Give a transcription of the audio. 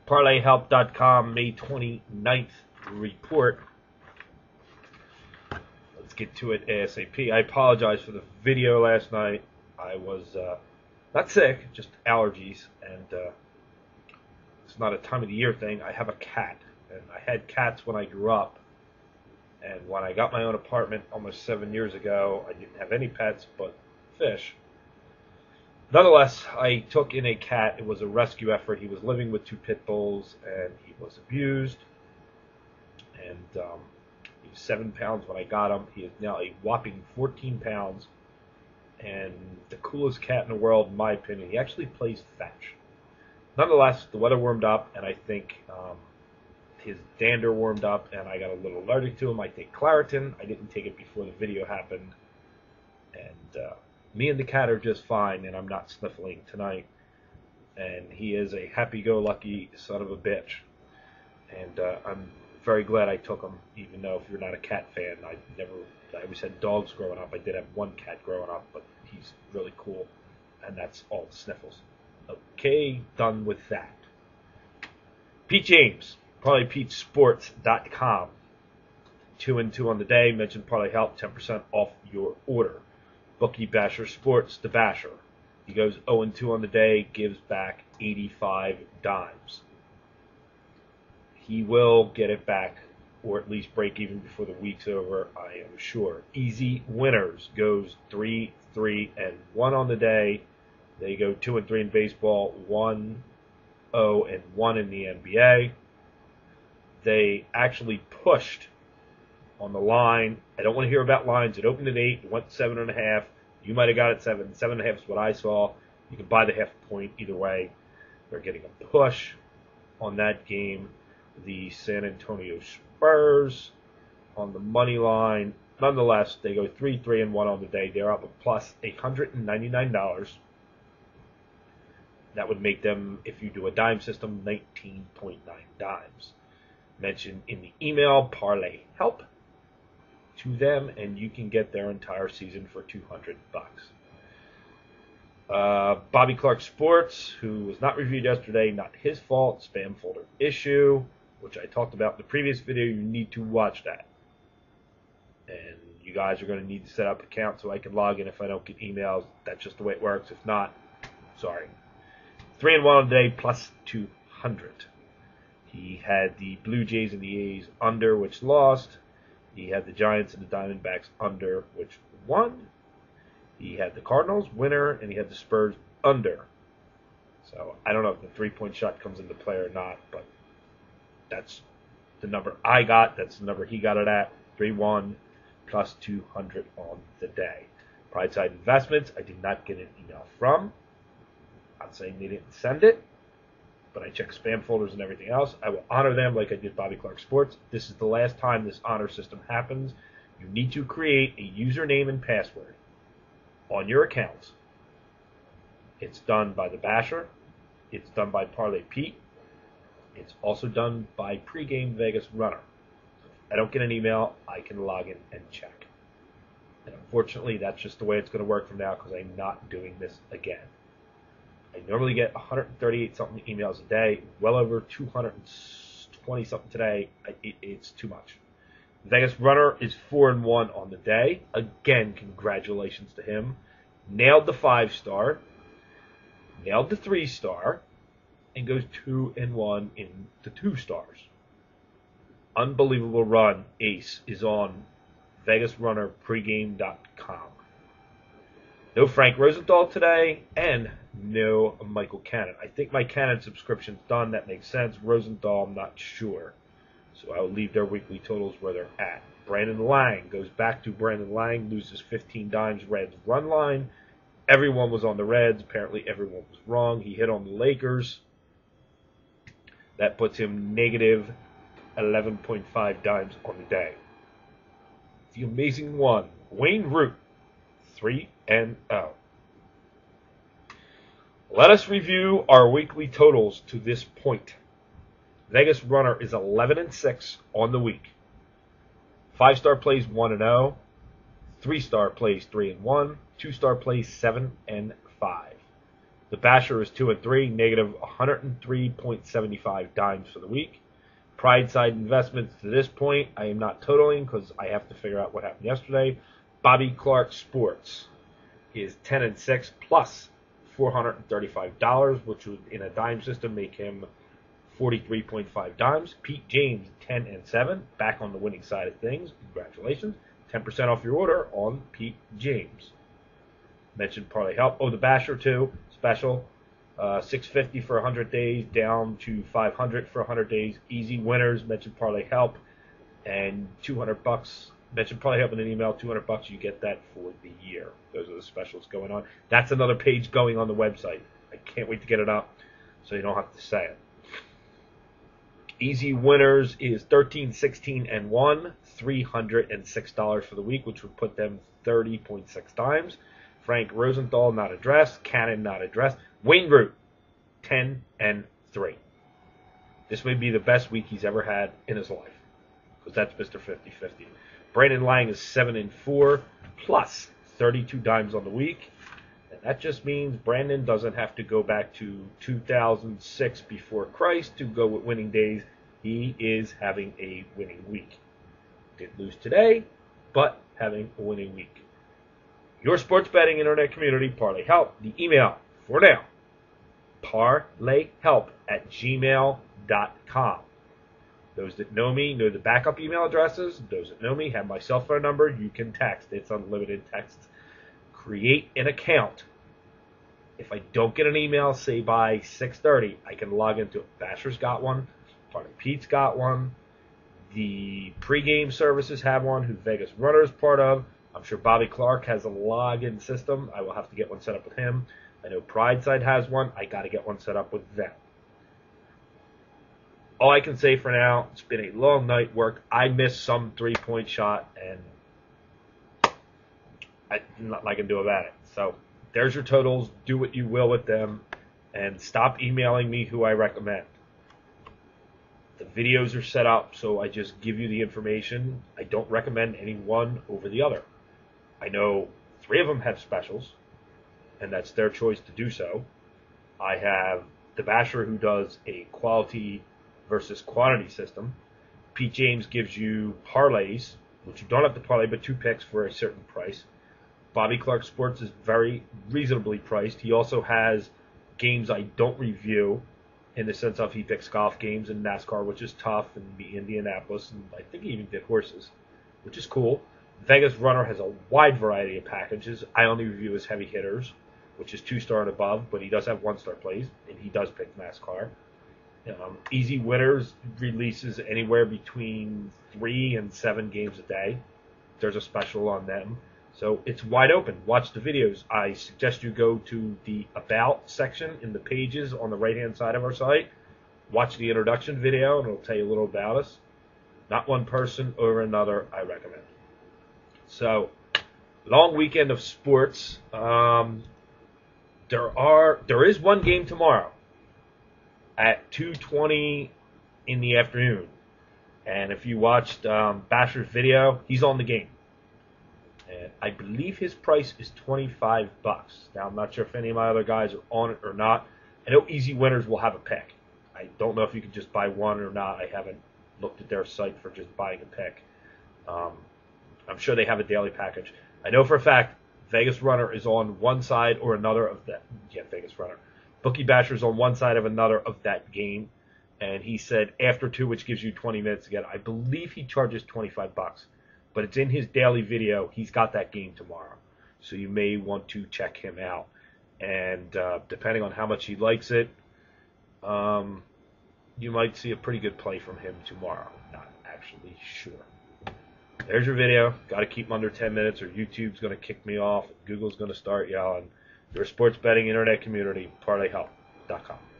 ParlayHelp.com May 29th report. Let's get to it ASAP. I apologize for the video last night. I was not sick, just allergies, and it's not a time of the year thing. I have a cat, and I had cats when I grew up, and when I got my own apartment almost 7 years ago, I didn't have any pets but fish. Nonetheless, I took in a cat. It was a rescue effort. He was living with 2 pit bulls, and he was abused. And he was 7 pounds when I got him. He is now a whopping 14 pounds, and the coolest cat in the world, in my opinion. He actually plays fetch. Nonetheless, the weather warmed up, and I think his dander warmed up, and I got a little allergic to him. I take Claritin. I didn't take it before the video happened, and me and the cat are just fine, and I'm not sniffling tonight. And he is a happy-go-lucky son of a bitch. And I'm very glad I took him, even though if you're not a cat fan, I always had dogs growing up. I did have one cat growing up, but he's really cool. And that's all the sniffles. Okay, done with that. Pete James, ParlayPeteSports.com. 2 and 2 on the day. Mention Parlay Help, 10% off your order. Bookie Basher Sports, the Basher. He goes 0 and 2 on the day, gives back 85 dimes. He will get it back, or at least break even before the week's over, I am sure. Easy Winners goes 3, 3, and 1 on the day. They go 2 and 3 in baseball, 1, 0, and 1 in the NBA. They actually pushed on the line. I don't want to hear about lines. It opened at 8, it went 7.5. You might have got it 7. 7.5 is what I saw. You can buy the half point either way. They're getting a push on that game. The San Antonio Spurs on the money line. Nonetheless, they go 3, 3, and 1 on the day. They're up a plus $899. That would make them, if you do a dime system, 19.9 dimes. Mentioned in the email, Parlay Help to them, and you can get their entire season for $200. Bobby Clark Sports, who was not reviewed yesterday, not his fault, spam folder issue, which I talked about in the previous video. You need to watch that. And you guys are going to need to set up an account so I can log in if I don't get emails. That's just the way it works. If not, sorry. 3 and 1 on the day, plus 200. He had the Blue Jays and the A's under, which lost. He had the Giants and the Diamondbacks under, which won. He had the Cardinals winner, and he had the Spurs under. So I don't know if the 3-point shot comes into play or not, but that's the number I got. That's the number he got it at. 3-1 plus 200 on the day. Prideside Investments, I did not get an email from. Not saying they didn't send it, but I check spam folders and everything else. I will honor them like I did Bobby Clark Sports. This is the last time this honor system happens. You need to create a username and password on your accounts. It's done by the Basher. It's done by Parlay Pete. It's also done by Pregame Vegas Runner. So if I don't get an email, I can log in and check. And unfortunately, that's just the way it's going to work from now because I'm not doing this again. I normally get 138-something emails a day, well over 220-something today. It's too much. Vegas Runner is 4 and 1 on the day. Again, congratulations to him. Nailed the 5-star, nailed the 3-star, and goes 2 and 1 in the 2 stars. Unbelievable run. Ace is on VegasRunnerPregame.com. No Frank Roseenthal today, and no Michael Cannon. I think my Cannon subscription's done. That makes sense. Roseenthal, I'm not sure. So I will leave their weekly totals where they're at. Brandon Lang goes back to Brandon Lang, loses 15 dimes, Reds run line. Everyone was on the Reds. Apparently everyone was wrong. He hit on the Lakers. That puts him negative 11.5 dimes on the day. The amazing one, Wayne Root, 3 and 0. Let us review our weekly totals to this point. Vegas Runner is 11 and 6 on the week. 5-star plays 1 and 0. 3-star plays 3 and 1. 2-star plays 7 and 5. The Basher is 2-3, negative 103.75 dimes for the week. Pride side investments to this point, I am not totaling because I have to figure out what happened yesterday. Bobby Clark Sports is 10-6 plus $435, which would in a dime system make him 43.5 dimes. Pete James 10-7, back on the winning side of things. Congratulations, 10% off your order on Pete James. Mentioned Parlay Help. Oh, the Basher too, special. 650 for 100 days, down to 500 for 100 days. Easy winners, mentioned Parlay Help, and $200. Mention Parlay Help in an email. $200, you get that for the year. Those are the specials going on. That's another page going on the website. I can't wait to get it up, so you don't have to say it. Easy winners is 13, 16, and 1, $306 for the week, which would put them 30.6 times. Frank Roseenthal not addressed. Cannon not addressed. Wayne Root 10-3. This may be the best week he's ever had in his life, because that's Mr. 50-50. Brandon Lang is 7-4 plus 32 dimes on the week. And that just means Brandon doesn't have to go back to 2006 before Christ to go with winning days. He is having a winning week. Didn't lose today, but having a winning week. Your sports betting internet community, Parlay Help. The email for now, parlayhelp@gmail.com. Those that know me know the backup email addresses. Those that know me have my cell phone number. You can text. It's unlimited text. Create an account. If I don't get an email, say by 6:30, I can log into it. Basher's got one. Part of Pete's got one. The pregame services have one, who Vegas Runner is part of. I'm sure Bobby Clark has a login system. I will have to get one set up with him. I know Prideside has one. I got to get one set up with them. All I can say for now, it's been a long night work. I missed some three-point shot, and nothing I can do about it. So there's your totals. Do what you will with them, and stop emailing me who I recommend. The videos are set up, so I just give you the information. I don't recommend any one over the other. I know 3 of them have specials, and that's their choice to do so. I have the Basher, who does a quality versus quantity system. Pete James gives you parlays, which you don't have to parlay, but 2 picks for a certain price. Bobby Clark Sports is very reasonably priced. He also has games I don't review, in the sense of he picks golf games and NASCAR, which is tough, and the Indianapolis, and I think he even did horses, which is cool. Vegas Runner has a wide variety of packages. I only review his heavy hitters, which is 2-star and above, but he does have 1-star plays, and he does pick NASCAR. Easy Winners releases anywhere between 3 and 7 games a day. There's a special on them. So it's wide open. Watch the videos. I suggest you go to the About section in the pages on the right-hand side of our site. Watch the introduction video, and it'll tell you a little about us. Not one person over another, I recommend. So, long weekend of sports. There is one game tomorrow at 2:20 in the afternoon. And if you watched Basher's video, he's on the game. And I believe his price is $25. Now, I'm not sure if any of my other guys are on it or not. I know Easy Winners will have a pick. I don't know if you can just buy one or not. I haven't looked at their site for just buying a pick. I'm sure they have a daily package. I know for a fact Vegas Runner is on one side or another of that. Yeah, Vegas Runner. Bookie Basher's on one side of another of that game. And he said after 2, which gives you 20 minutes to get it. I believe he charges $25. But it's in his daily video. He's got that game tomorrow. So you may want to check him out. And depending on how much he likes it, you might see a pretty good play from him tomorrow. Not actually sure. There's your video. Got to keep them under 10 minutes or YouTube's going to kick me off. Google's going to start yelling. Your sports betting internet community, parlayhelp.com.